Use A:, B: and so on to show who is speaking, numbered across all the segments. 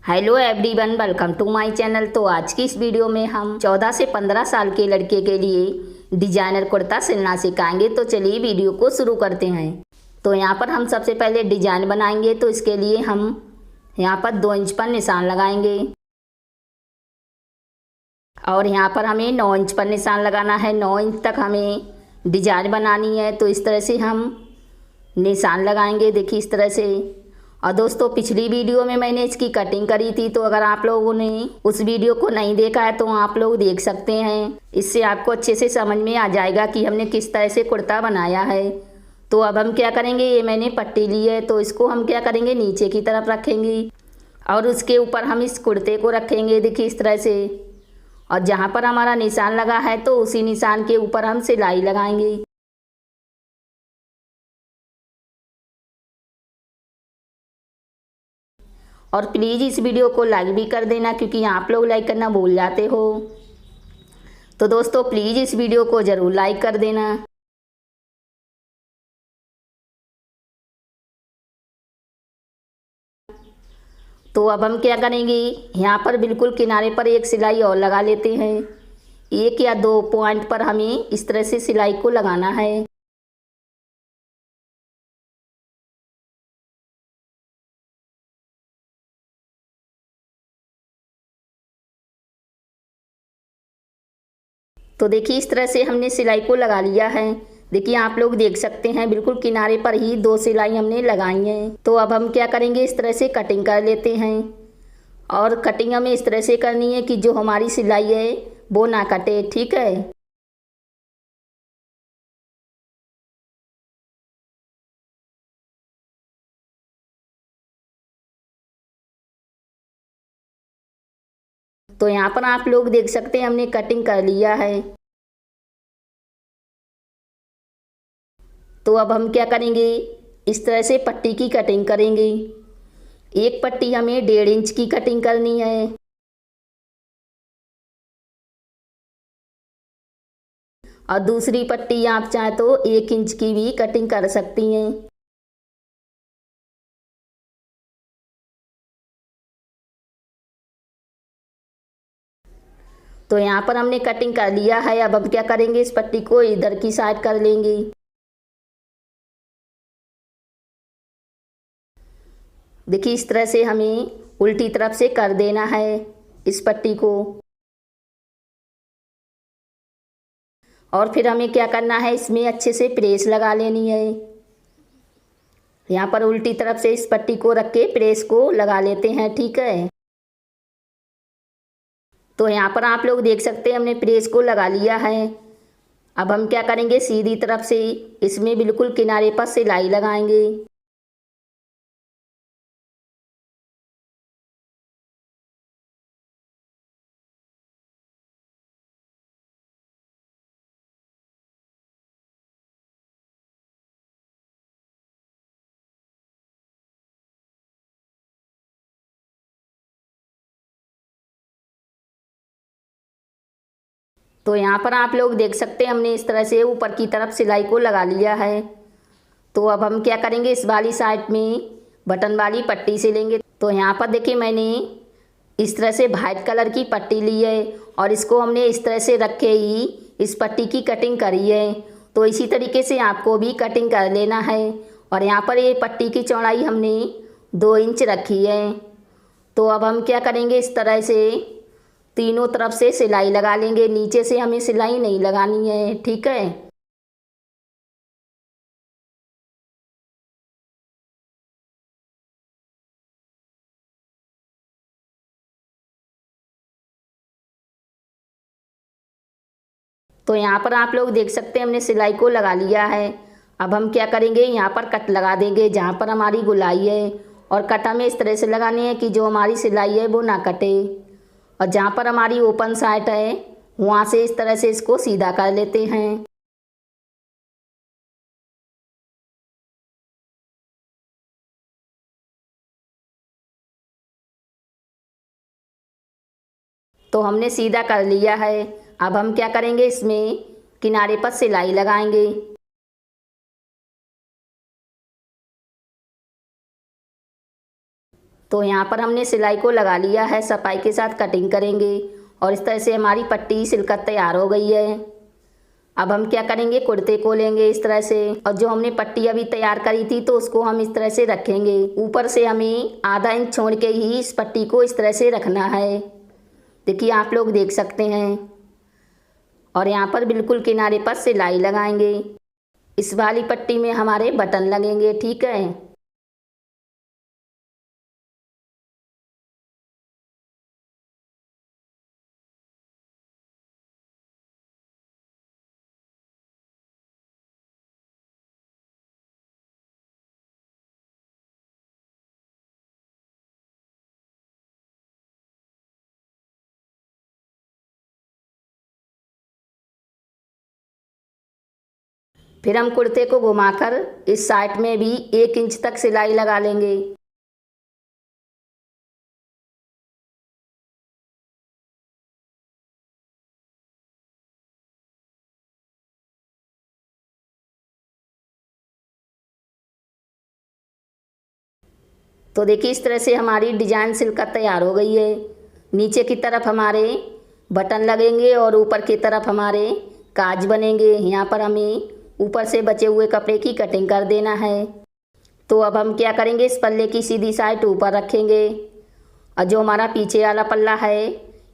A: Hello everyone, welcome to my channel. तो आज की इस वीडियो में हम 14 से 15 साल के लड़के के लिए डिजाइनर कुर्ता सिलना सिखाएंगे। तो चलिए वीडियो को शुरू करते हैं। तो यहाँ पर हम सबसे पहले डिजाइन बनाएंगे। तो इसके लिए हम यहाँ पर 2 इंच पर निशान लगाएंगे और यहाँ पर हमें 9 इंच पर निशान लगाना है। 9 इंच तक हमें डिजाइन बनानी है। तो इस तरह से हम निशान लगाएंगे, देखिए इस तरह से। और दोस्तों, पिछली वीडियो में मैंने इसकी कटिंग करी थी, तो अगर आप लोगों ने उस वीडियो को नहीं देखा है तो आप लोग देख सकते हैं। इससे आपको अच्छे से समझ में आ जाएगा कि हमने किस तरह से कुर्ता बनाया है। तो अब हम क्या करेंगे, ये मैंने पट्टी ली है तो इसको हम क्या करेंगे, नीचे की तरफ रखेंगे और उसके ऊपर हम इस कुर्ते को रखेंगे, देखिए इस तरह से। और जहाँ पर हमारा निशान लगा है तो उसी निशान के ऊपर हम सिलाई लगाएंगे। और प्लीज़ इस वीडियो को लाइक भी कर देना, क्योंकि आप लोग लाइक करना भूल जाते हो। तो दोस्तों, प्लीज़ इस वीडियो को ज़रूर लाइक कर देना। तो अब हम क्या करेंगे, यहाँ पर बिल्कुल किनारे पर एक सिलाई और लगा लेते हैं। 1 या 2 पॉइंट पर हमें इस तरह से सिलाई को लगाना है। तो देखिए इस तरह से हमने सिलाई को लगा लिया है। देखिए आप लोग देख सकते हैं, बिल्कुल किनारे पर ही 2 सिलाई हमने लगाई हैं। तो अब हम क्या करेंगे, इस तरह से कटिंग कर लेते हैं। और कटिंग हमें इस तरह से करनी है कि जो हमारी सिलाई है वो ना कटे, ठीक है। तो यहाँ पर आप लोग देख सकते हैं हमने कटिंग कर लिया है। तो अब हम क्या करेंगे, इस तरह से पट्टी की कटिंग करेंगे। एक पट्टी हमें 1.5 इंच की कटिंग करनी है और दूसरी पट्टी आप चाहें तो 1 इंच की भी कटिंग कर सकती हैं। तो यहाँ पर हमने कटिंग कर लिया है। अब हम क्या करेंगे, इस पट्टी को इधर की साइड कर लेंगे। देखिए इस तरह से हमें उल्टी तरफ से कर देना है इस पट्टी को। और फिर हमें क्या करना है, इसमें अच्छे से प्रेस लगा लेनी है। यहाँ पर उल्टी तरफ से इस पट्टी को रख के प्रेस को लगा लेते हैं, ठीक है। तो यहाँ पर आप लोग देख सकते हैं हमने प्रेस को लगा लिया है। अब हम क्या करेंगे, सीधी तरफ से इसमें बिल्कुल किनारे पर सिलाई लगाएंगे। तो यहाँ पर आप लोग देख सकते हैं हमने इस तरह से ऊपर की तरफ सिलाई को लगा लिया है। तो अब हम क्या करेंगे, इस वाली साइड में बटन वाली पट्टी से लेंगे। तो यहाँ पर देखिए मैंने इस तरह से वाइट कलर की पट्टी ली है और इसको हमने इस तरह से रखे ही इस पट्टी की कटिंग करी है। तो इसी तरीके से आपको भी कटिंग कर लेना है। और यहाँ पर ये पट्टी की चौड़ाई हमने 2 इंच रखी है। तो अब हम क्या करेंगे, इस तरह से तीनों तरफ से सिलाई लगा लेंगे। नीचे से हमें सिलाई नहीं लगानी है, ठीक है। तो यहाँ पर आप लोग देख सकते हैं हमने सिलाई को लगा लिया है। अब हम क्या करेंगे, यहाँ पर कट लगा देंगे जहाँ पर हमारी गुलाई है। और कट हमें इस तरह से लगानी है कि जो हमारी सिलाई है वो ना कटे। और जहाँ पर हमारी ओपन साइड है वहाँ से इस तरह से इसको सीधा कर लेते हैं। तो हमने सीधा कर लिया है। अब हम क्या करेंगे, इसमें किनारे पर सिलाई लगाएंगे। तो यहाँ पर हमने सिलाई को लगा लिया है, सफाई के साथ कटिंग करेंगे और इस तरह से हमारी पट्टी सिलकर तैयार हो गई है। अब हम क्या करेंगे, कुर्ते को लेंगे इस तरह से और जो हमने पट्टी अभी तैयार करी थी तो उसको हम इस तरह से रखेंगे। ऊपर से हमें आधा इंच छोड़ के ही इस पट्टी को इस तरह से रखना है। देखिए आप लोग देख सकते हैं। और यहाँ पर बिल्कुल किनारे पर सिलाई लगाएंगे। इस वाली पट्टी में हमारे बटन लगेंगे, ठीक है। फिर हम कुर्ते को घुमाकर इस साइड में भी 1 इंच तक सिलाई लगा लेंगे। तो देखिए इस तरह से हमारी डिजाइन सिलकर तैयार हो गई है। नीचे की तरफ हमारे बटन लगेंगे और ऊपर की तरफ हमारे काज बनेंगे। यहाँ पर हमें ऊपर से बचे हुए कपड़े की कटिंग कर देना है। तो अब हम क्या करेंगे, इस पल्ले की सीधी साइड ऊपर रखेंगे और जो हमारा पीछे वाला पल्ला है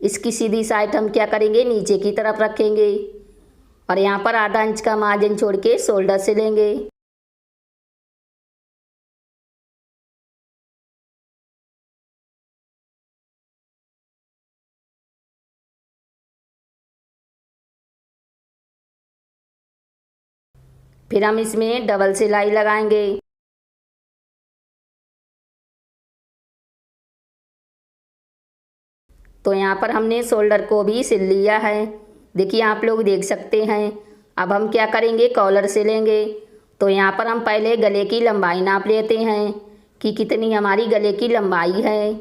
A: इसकी सीधी साइड हम क्या करेंगे, नीचे की तरफ रखेंगे और यहाँ पर आधा इंच का मार्जिन छोड़ के शोल्डर से लेंगे। फिर हम इसमें डबल सिलाई लगाएंगे। तो यहाँ पर हमने शोल्डर को भी सिल लिया है। देखिए आप लोग देख सकते हैं। अब हम क्या करेंगे, कॉलर सिलेंगे। तो यहाँ पर हम पहले गले की लंबाई नाप लेते हैं कि कितनी हमारी गले की लंबाई है।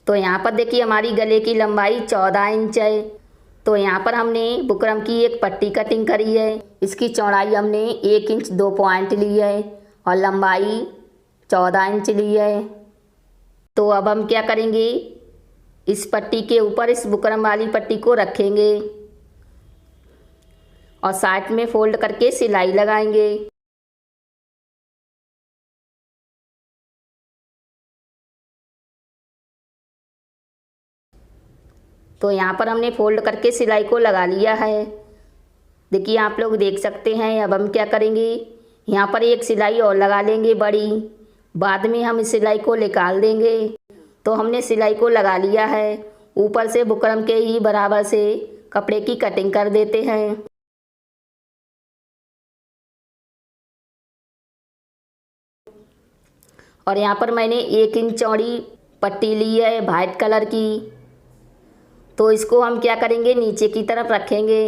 A: तो यहाँ पर देखिए हमारी गले की लंबाई 14 इंच है। तो यहाँ पर हमने बुकरम की एक पट्टी कटिंग करी है। इसकी चौड़ाई हमने 1 इंच 2 पॉइंट ली है और लंबाई 14 इंच ली है। तो अब हम क्या करेंगे, इस पट्टी के ऊपर इस बुकरम वाली पट्टी को रखेंगे और साइड में फोल्ड करके सिलाई लगाएंगे। तो यहाँ पर हमने फोल्ड करके सिलाई को लगा लिया है। देखिए आप लोग देख सकते हैं। अब हम क्या करेंगे, यहाँ पर एक सिलाई और लगा लेंगे बड़ी, बाद में हम इस सिलाई को निकाल देंगे। तो हमने सिलाई को लगा लिया है। ऊपर से बुकरम के ही बराबर से कपड़े की कटिंग कर देते हैं। और यहाँ पर मैंने 1 इंच चौड़ी पट्टी ली है वाइट कलर की। तो इसको हम क्या करेंगे, नीचे की तरफ रखेंगे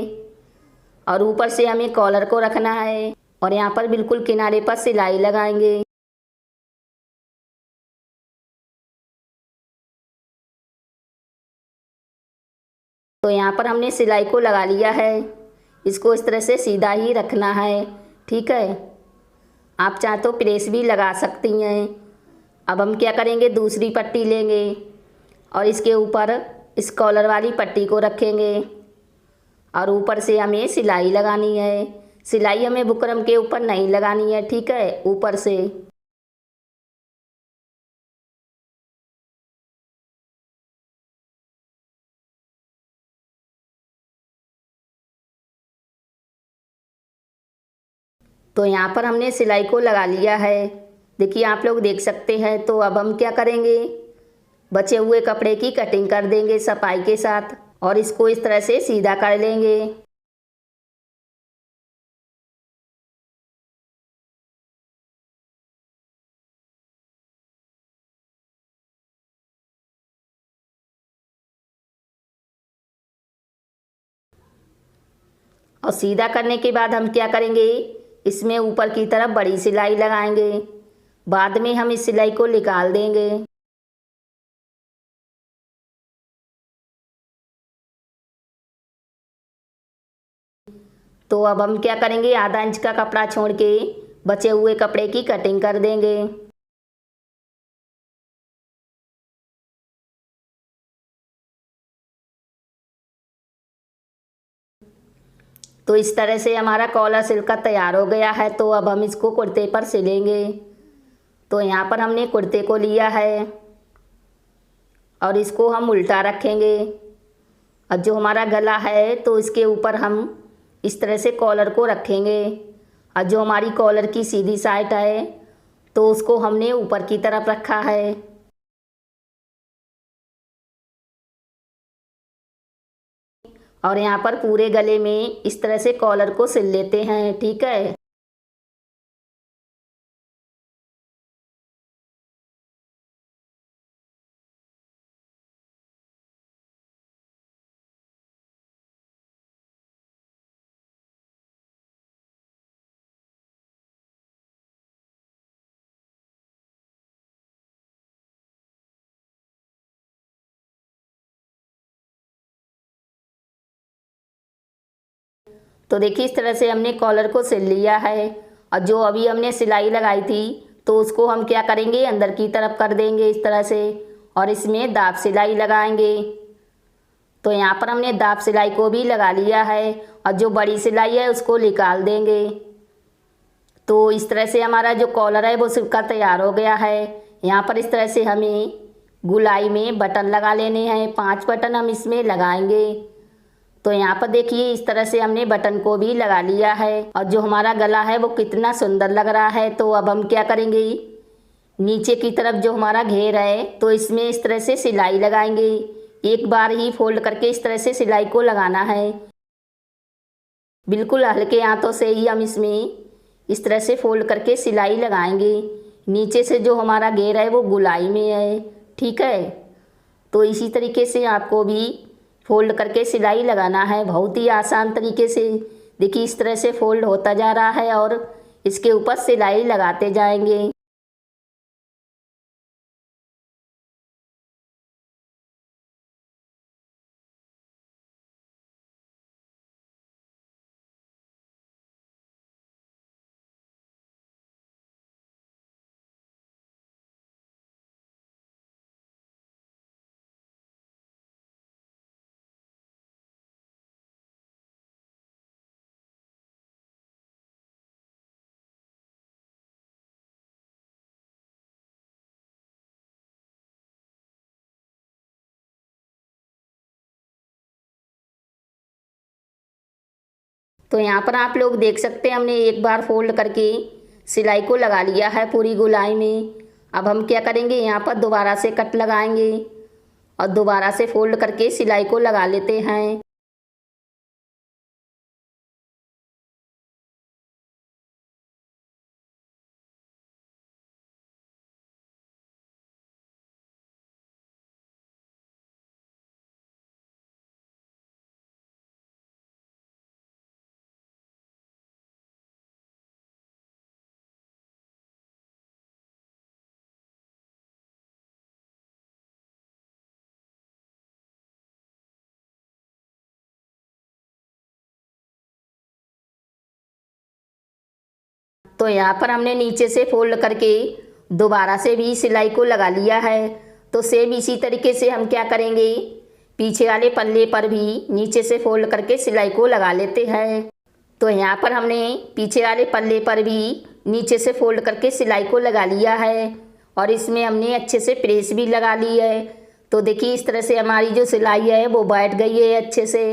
A: और ऊपर से हमें कॉलर को रखना है और यहाँ पर बिल्कुल किनारे पर सिलाई लगाएंगे। तो यहाँ पर हमने सिलाई को लगा लिया है। इसको इस तरह से सीधा ही रखना है, ठीक है। आप चाहे तो प्रेस भी लगा सकती हैं। अब हम क्या करेंगे, दूसरी पट्टी लेंगे और इसके ऊपर इस कॉलर वाली पट्टी को रखेंगे और ऊपर से हमें सिलाई लगानी है। सिलाई हमें बुकरम के ऊपर नहीं लगानी है, ठीक है, ऊपर से। तो यहाँ पर हमने सिलाई को लगा लिया है। देखिए आप लोग देख सकते हैं। तो अब हम क्या करेंगे, बचे हुए कपड़े की कटिंग कर देंगे सफाई के साथ और इसको इस तरह से सीधा कर लेंगे। और सीधा करने के बाद हम क्या करेंगे, इसमें ऊपर की तरफ बड़ी सिलाई लगाएंगे। बाद में हम इस सिलाई को निकाल देंगे। तो अब हम क्या करेंगे, आधा इंच का कपड़ा छोड़ के बचे हुए कपड़े की कटिंग कर देंगे। तो इस तरह से हमारा कॉलर सिल का तैयार हो गया है। तो अब हम इसको कुर्ते पर सिलेंगे। तो यहाँ पर हमने कुर्ते को लिया है और इसको हम उल्टा रखेंगे। और जो हमारा गला है तो इसके ऊपर हम इस तरह से कॉलर को रखेंगे। और जो हमारी कॉलर की सीधी साइड है तो उसको हमने ऊपर की तरफ रखा है। और यहाँ पर पूरे गले में इस तरह से कॉलर को सिल लेते हैं। ठीक है। तो देखिए इस तरह से हमने कॉलर को सिल लिया है। और जो अभी हमने सिलाई लगाई थी तो उसको हम क्या करेंगे, अंदर की तरफ कर देंगे इस तरह से। और इसमें दाब सिलाई लगाएंगे। तो यहाँ पर हमने दाब सिलाई को भी लगा लिया है। और जो बड़ी सिलाई है उसको निकाल देंगे। तो इस तरह से हमारा जो कॉलर है वो सिलकर तैयार हो गया है। यहाँ पर इस तरह से हमें गुलाई में बटन लगा लेने हैं। 5 बटन हम इसमें लगाएंगे। तो यहाँ पर देखिए इस तरह से हमने बटन को भी लगा लिया है। और जो हमारा गला है वो कितना सुंदर लग रहा है। तो अब हम क्या करेंगे, नीचे की तरफ जो हमारा घेर है तो इसमें इस तरह से सिलाई लगाएंगे। एक बार ही फोल्ड करके इस तरह से सिलाई को लगाना है। बिल्कुल हल्के हाथों से ही हम इसमें इस तरह से फोल्ड करके सिलाई लगाएंगे। नीचे से जो हमारा घेर है वो गुलाई में है। ठीक है। तो इसी तरीके से आपको भी फोल्ड करके सिलाई लगाना है, बहुत ही आसान तरीके से। देखिए इस तरह से फोल्ड होता जा रहा है और इसके ऊपर सिलाई लगाते जाएंगे। तो यहाँ पर आप लोग देख सकते हैं हमने एक बार फोल्ड करके सिलाई को लगा लिया है पूरी गुलाई में। अब हम क्या करेंगे, यहाँ पर दोबारा से कट लगाएंगे और दोबारा से फोल्ड करके सिलाई को लगा लेते हैं। तो यहाँ पर हमने नीचे से फोल्ड करके दोबारा से भी सिलाई को लगा लिया है। तो सेम इसी तरीके से हम क्या करेंगे, पीछे वाले पल्ले पर भी नीचे से फोल्ड करके सिलाई को लगा लेते हैं। तो यहाँ पर हमने पीछे वाले पल्ले पर भी नीचे से फोल्ड करके सिलाई को लगा लिया है और इसमें हमने अच्छे से प्रेस भी लगा ली है। तो देखिए इस तरह से हमारी जो सिलाई है वो बैठ गई है अच्छे से।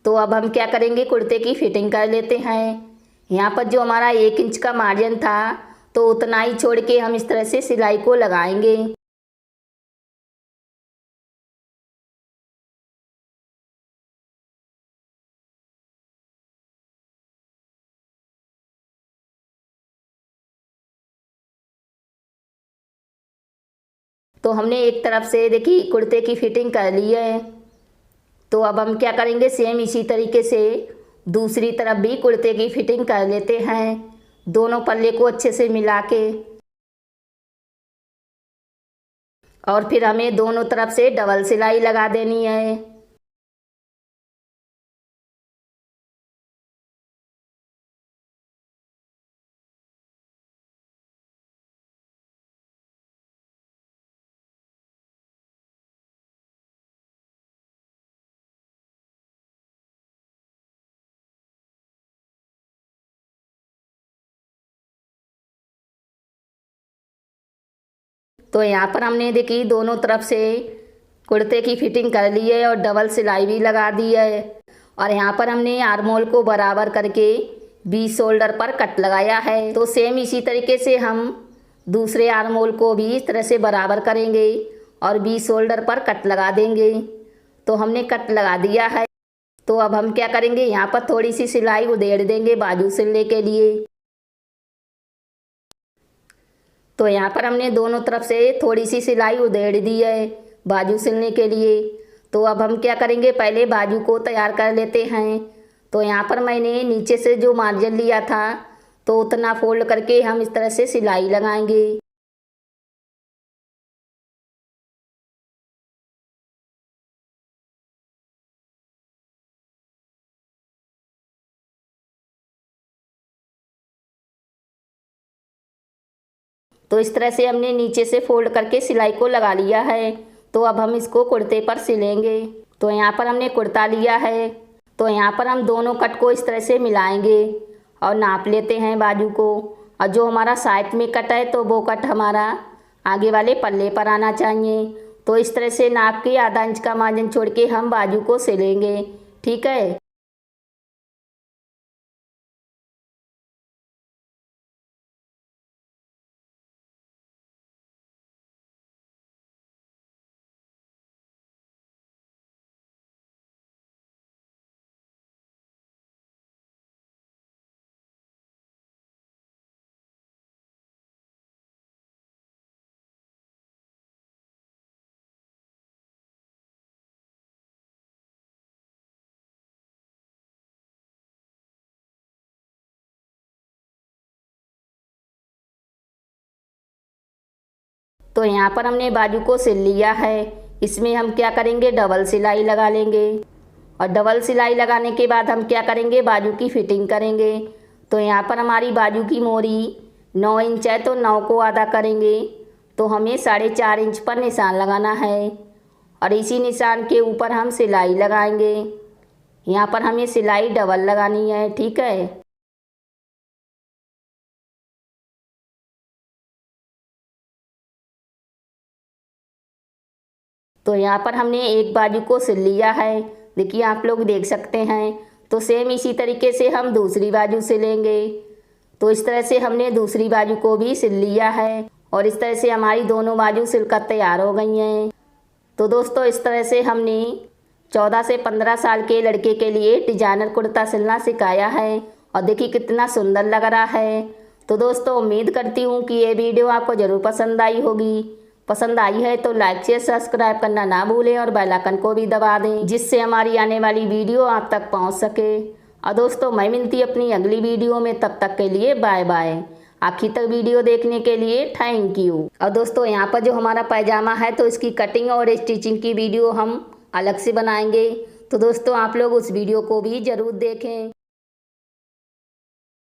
A: तो अब हम क्या करेंगे, कुर्ते की फिटिंग कर लेते हैं। यहाँ पर जो हमारा 1 इंच का मार्जिन था तो उतना ही छोड़ के हम इस तरह से सिलाई को लगाएंगे। तो हमने एक तरफ से देखिए कुर्ते की फिटिंग कर ली है। तो अब हम क्या करेंगे, सेम इसी तरीके से दूसरी तरफ भी कुर्ते की फिटिंग कर लेते हैं, दोनों पल्ले को अच्छे से मिला के। और फिर हमें दोनों तरफ से डबल सिलाई लगा देनी है। तो यहाँ पर हमने देखी दोनों तरफ से कुर्ते की फिटिंग कर ली है और डबल सिलाई भी लगा दी है। और यहाँ पर हमने आर्म होल को बराबर करके 20 शोल्डर पर कट लगाया है। तो सेम इसी तरीके से हम दूसरे आर्म होल को भी इस तरह से बराबर करेंगे और 20 शोल्डर पर कट लगा देंगे। तो हमने कट लगा दिया है। तो अब हम क्या करेंगे, यहाँ पर थोड़ी सी सिलाई उधेड़ देंगे बाजू सिलने के लिए। तो यहाँ पर हमने दोनों तरफ से थोड़ी सी सिलाई उधेड़ दी है बाजू सिलने के लिए। तो अब हम क्या करेंगे, पहले बाजू को तैयार कर लेते हैं। तो यहाँ पर मैंने नीचे से जो मार्जिन लिया था तो उतना फोल्ड करके हम इस तरह से सिलाई लगाएंगे। तो इस तरह से हमने नीचे से फोल्ड करके सिलाई को लगा लिया है। तो अब हम इसको कुर्ते पर सिलेंगे। तो यहाँ पर हमने कुर्ता लिया है। तो यहाँ पर हम दोनों कट को इस तरह से मिलाएंगे और नाप लेते हैं बाजू को। और जो हमारा साइड में कट है तो वो कट हमारा आगे वाले पल्ले पर आना चाहिए। तो इस तरह से नाप के आधा इंच का मार्जिन छोड़ के हम बाजू को सिलेंगे। ठीक है। तो यहाँ पर हमने बाजू को सिल लिया है। इसमें हम क्या करेंगे, डबल सिलाई लगा लेंगे। और डबल सिलाई लगाने के बाद हम क्या करेंगे, बाजू की फिटिंग करेंगे। तो यहाँ पर हमारी बाजू की मोरी 9 इंच है तो 9 को आधा करेंगे। तो हमें 4.5 इंच पर निशान लगाना है और इसी निशान के ऊपर हम सिलाई लगाएंगे। यहाँ पर हमें सिलाई डबल लगानी है। ठीक है। तो यहाँ पर हमने एक बाजू को सिल लिया है, देखिए आप लोग देख सकते हैं। तो सेम इसी तरीके से हम दूसरी बाजू सिलेंगे। तो इस तरह से हमने दूसरी बाजू को भी सिल लिया है और इस तरह से हमारी दोनों बाजू सिलकर तैयार हो गई हैं। तो दोस्तों इस तरह से हमने 14 से 15 साल के लड़के के लिए डिजाइनर कुर्ता सिलना सिखाया है और देखिए कितना सुंदर लग रहा है। तो दोस्तों उम्मीद करती हूँ कि ये वीडियो आपको ज़रूर पसंद आई होगी। पसंद आई है तो लाइक शेयर सब्सक्राइब करना ना भूलें और बेल आइकन को भी दबा दें, जिससे हमारी आने वाली वीडियो आप तक पहुंच सके। और दोस्तों मैं मिलती अपनी अगली वीडियो में, तब तक के लिए बाय बाय। आखिर तक वीडियो देखने के लिए थैंक यू। और दोस्तों यहाँ पर जो हमारा पैजामा है तो इसकी कटिंग और स्टिचिंग की वीडियो हम अलग से बनाएंगे। तो दोस्तों आप लोग उस वीडियो को भी ज़रूर देखें।